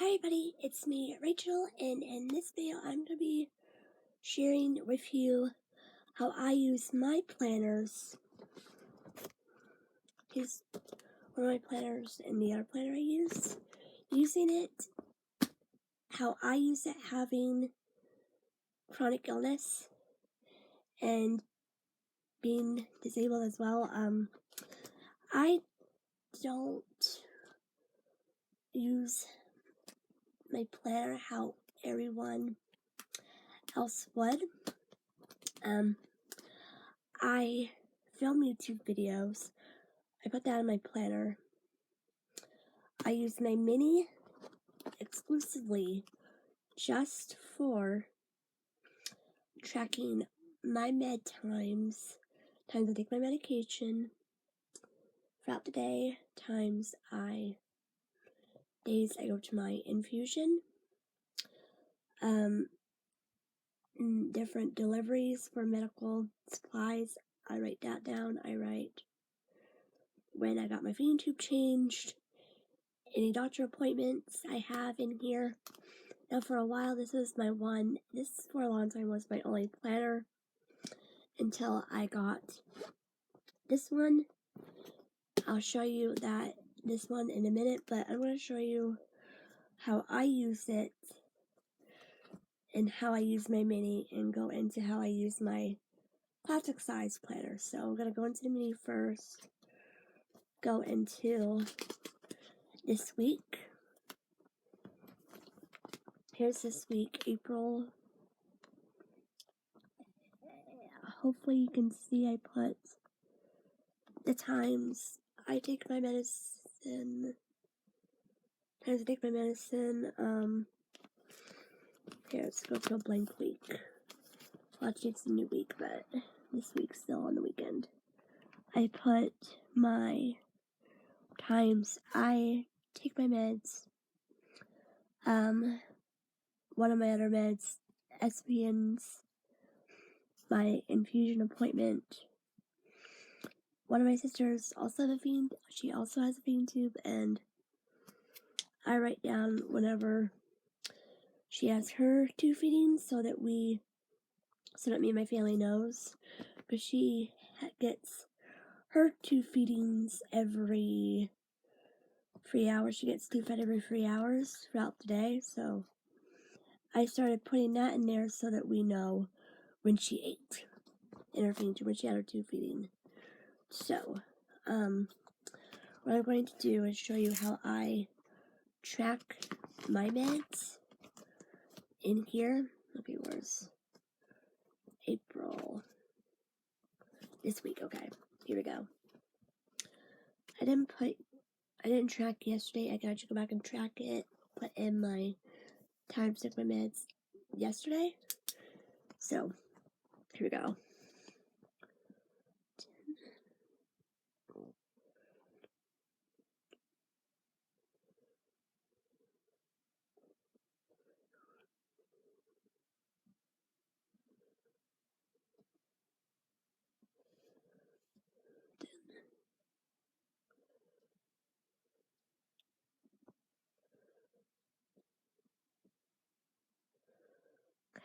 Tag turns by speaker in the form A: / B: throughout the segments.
A: Hi everybody, it's me, Rachel, and in this video I'm going to be sharing with you how I use my planners. Here's one of my planners and the other planner I use. Using it, how I use it having chronic illness and being disabled as well. I don't use my planner how everyone else would. I film YouTube videos. I put that in my planner. I use my mini exclusively just for tracking my med times I take my medication throughout the day, days I go to my infusion, different deliveries for medical supplies. I write that down. I write when I got my feeding tube changed, any doctor appointments I have in here. Now for a while this for a long time was my only planner until I got this one. I'll show you this one in a minute, but I'm going to show you how I use it and how I use my mini and go into how I use my classic size planner. So I'm going to go into the mini first, go into this week. Here's this week, April. Hopefully you can see I put the times I take my medicine. Here, let's go to a blank week. Well, actually, it's a new week, but this week's still on the weekend. I put my times I take my meds. One of my other meds, SPNs, my infusion appointment. One of my sisters she also has a feeding tube, and I write down whenever she has her 2 feedings so that me and my family knows. But she gets her 2 feedings every 3 hours. She gets 2 fed every 3 hours throughout the day. So I started putting that in there so that we know when she ate in her feeding tube, when she had her 2 feeding. So, what I'm going to do is show you how I track my meds in here. Okay, where's April? This week, okay. Here we go. I didn't track yesterday. I gotta go back and track it. Put in my times took my meds yesterday. So, here we go.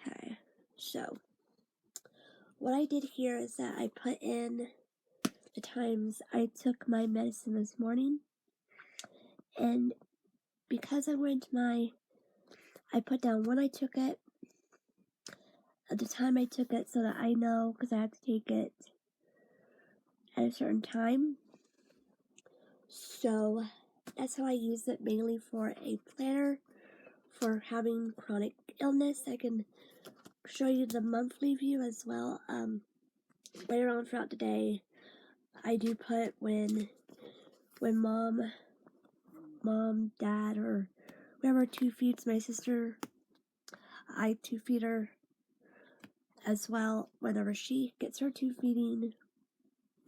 A: Okay, so what I did here is that I put in the times I took my medicine this morning, and because I put down when I took it, at the time I took it, so that I know, because I have to take it at a certain time. So that's how I use it, mainly for a planner for having chronic illness. I can show you the monthly view as well. Later on throughout the day, I do put when mom, dad, or whoever 2 feeds my sister, I 2 feed her as well. Whenever she gets her 2 feeding,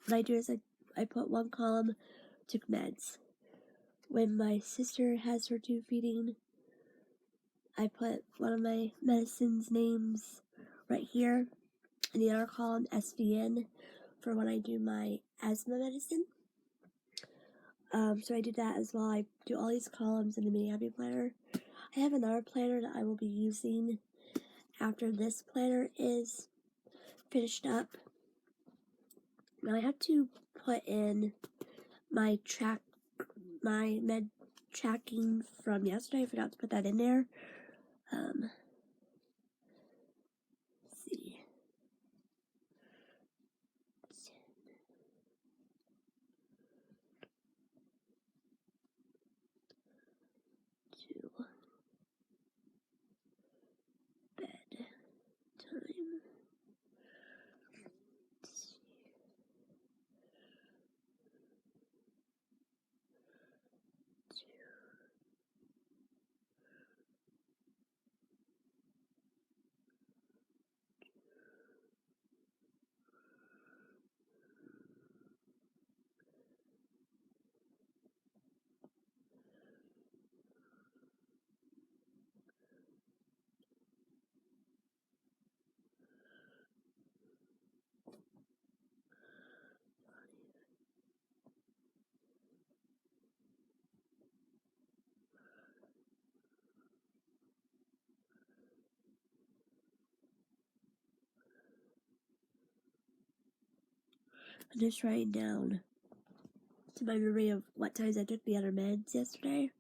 A: what I do is I put one column, took meds. When my sister has her 2 feeding, I put one of my medicines names right here, and the other column, SVN, for when I do my asthma medicine. So I do that as well. I do all these columns in the mini happy planner. I have another planner that I will be using after this planner is finished up. Now I have to put in my med tracking from yesterday. I forgot to put that in there. Let's see. 2 bed time. I'm just writing down to my memory of what times I took the other meds yesterday.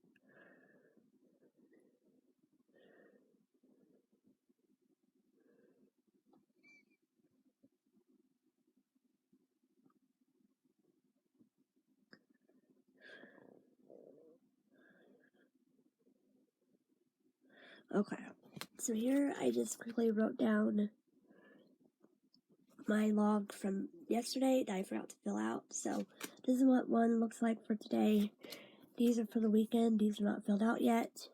A: Okay, so here I just quickly wrote down my log from yesterday that I forgot to fill out. So this is what one looks like for today. These are for the weekend. These are not filled out yet.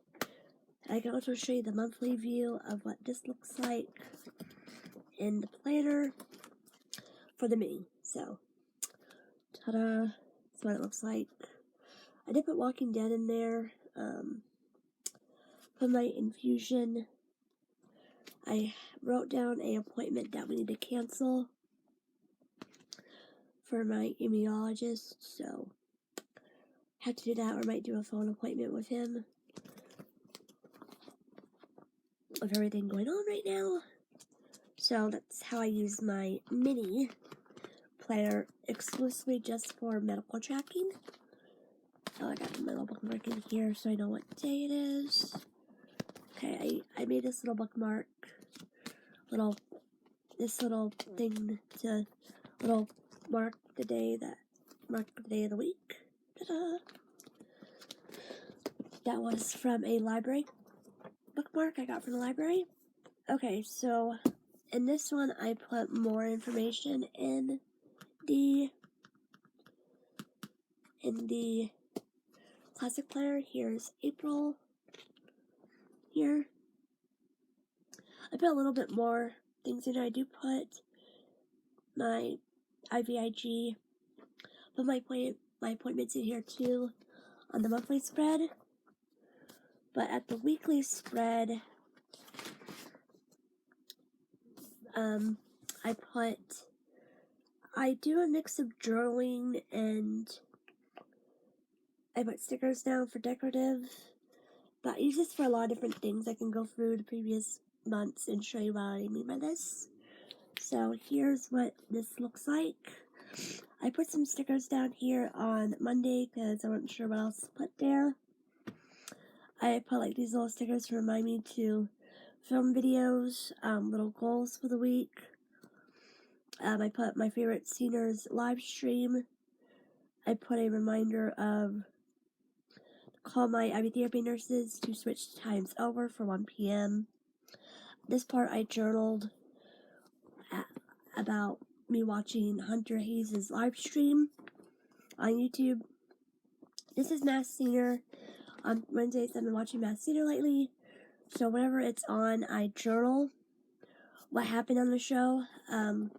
A: I can also show you the monthly view of what this looks like in the planner for the mini. So, ta-da! That's what it looks like. I did put Walking Dead in there. For my infusion, I wrote down an appointment that we need to cancel for my immunologist, so I have to do that, or I might do a phone appointment with him with everything going on right now. So that's how I use my mini planner exclusively just for medical tracking. Oh, I got my little bookmark in here so I know what day it is. Okay, I made this little bookmark, this little thing to mark the day of the week. Ta-da! That was from a library bookmark I got from the library. Okay, so in this one I put more information in the classic planner. Here's April. Here I put a little bit more things in. I do put my IVIG, put my appointments in here too on the monthly spread. But at the weekly spread, I do a mix of journaling and I put stickers down for decorative, but I use this for a lot of different things. I can go through the previous months and show you what I mean by this. So here's what this looks like. I put some stickers down here on Monday because I wasn't sure what else to put there. I put like these little stickers to remind me to film videos, little goals for the week. I put my favorite seniors live stream. I put a reminder of call my IV therapy nurses to switch times over for 1 p.m. This part I journaled about me watching Hunter Hayes' live stream on YouTube. This is Masked Singer. On Wednesdays I've been watching Masked Singer lately, so whenever it's on I journal what happened on the show. I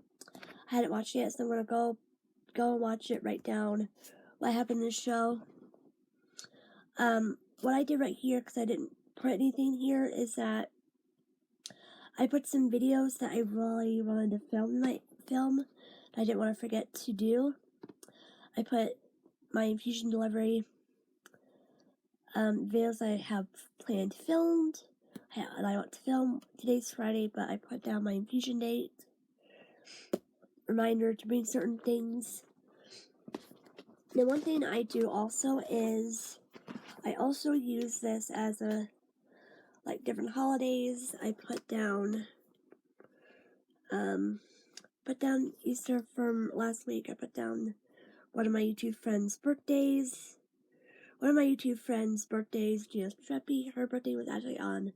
A: hadn't watched it yet, so I'm gonna go and watch it, write down what happened in the show. What I did right here, because I didn't put anything here, is that I put some videos that I really wanted to film. I didn't want to forget to do. I put my infusion delivery, videos I have planned filmed, and I want to film. Today's Friday, but I put down my infusion date. Reminder to bring certain things. Now, one thing I do also is I also use this as a, like, different holidays. I put down Easter from last week. I put down one of my YouTube friends' birthdays. One of my YouTube friends' birthdays, Gina Streppy, her birthday was actually on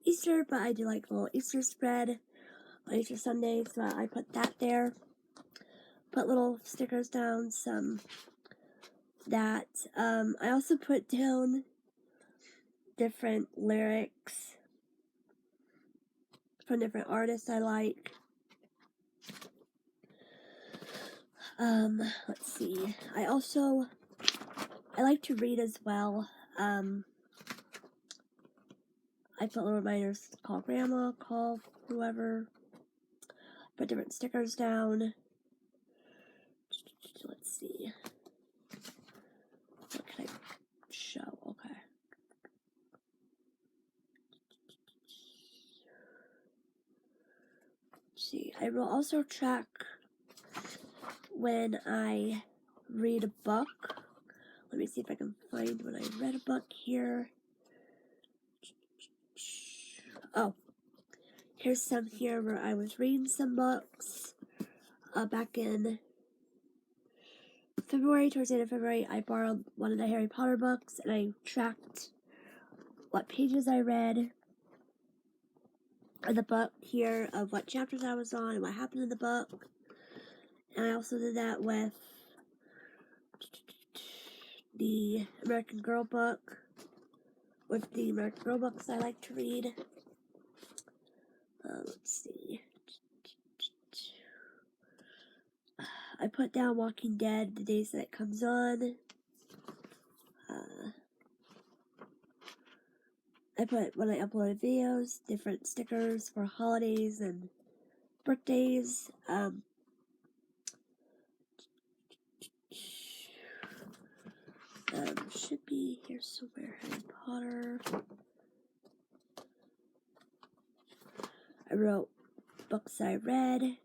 A: Easter, but I do like a little Easter spread on Easter Sunday, so I put that there. Put little stickers down, I also put down different lyrics from different artists I like. Let's see. I like to read as well. I put little reminders, call grandma, call whoever. Put different stickers down. Let's see. What can I show? Okay. Let's see. I will also track when I read a book. Let me see if I can find when I read a book here. Oh, here's some here where I was reading some books. Back in February, towards the end of February, I borrowed one of the Harry Potter books and I tracked what pages I read in the book here of what chapters I was on and what happened in the book. And I also did that with the American Girl book, with the American Girl books I like to read. Let's see. I put down Walking Dead the days that it comes on. I put when I uploaded videos, different stickers for holidays and birthdays. Should be here somewhere. Harry Potter. I wrote books I read.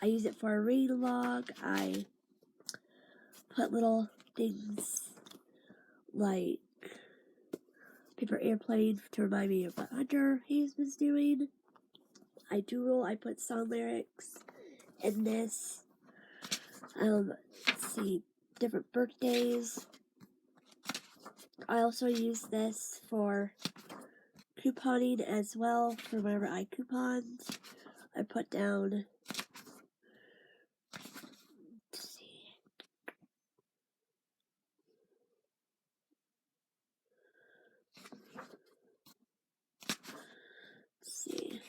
A: I use it for a read log. I put little things like paper airplane to remind me of what Hunter Hayes was doing. I doodle. I put song lyrics in this. Let's see, different birthdays. I also use this for couponing as well. For whenever I couponed, I put down. Let's see.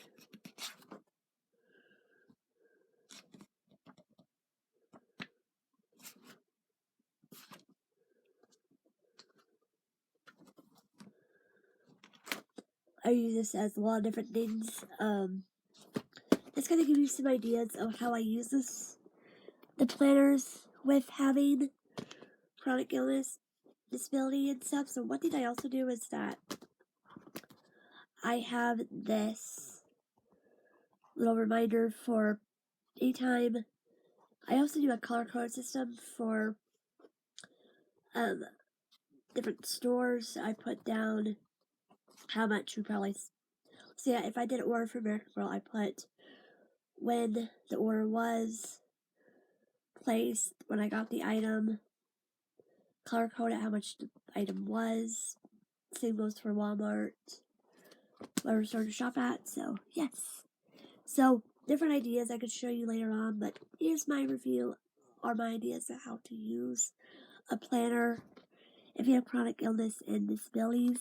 A: I use this as a lot of different things. It's gonna give you some ideas of how I use the planners with having chronic illness, disability, and stuff. So one thing I also do is that I have this little reminder for anytime. I also do a color code system for different stores. I put down how much you probably see. Yeah, if I did an order for American Girl, I put when the order was placed, when I got the item, color code at how much the item was. Same goes for Walmart, whatever store to shop at. So yes, so different ideas I could show you later on, but here's my review or my ideas of how to use a planner if you have chronic illness and disabilities.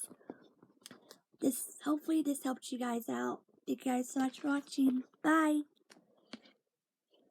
A: Hopefully this helped you guys out. Thank you guys so much for watching. Bye.